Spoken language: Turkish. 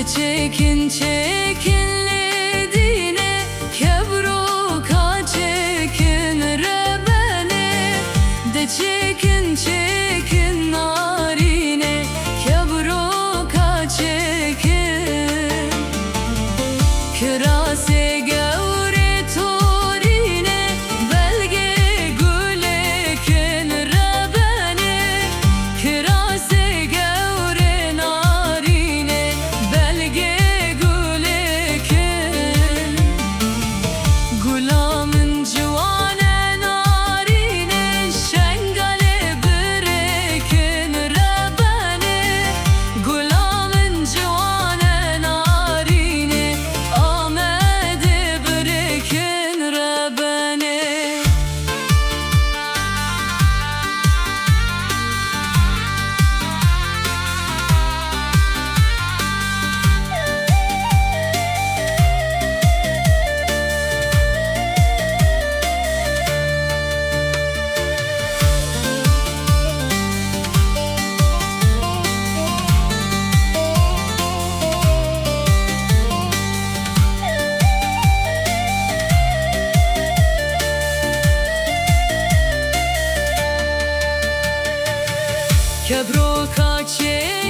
çekin çekinlediğine kebruka çekin rebene de çekin çekin narine kebruka çekin kırase gevre torine belge gülekin rebene kırase gevre narine belge gülekin gulamın civane narine şengale birekin rebene gulamın civane narine amede birekin rebene kebruka çekin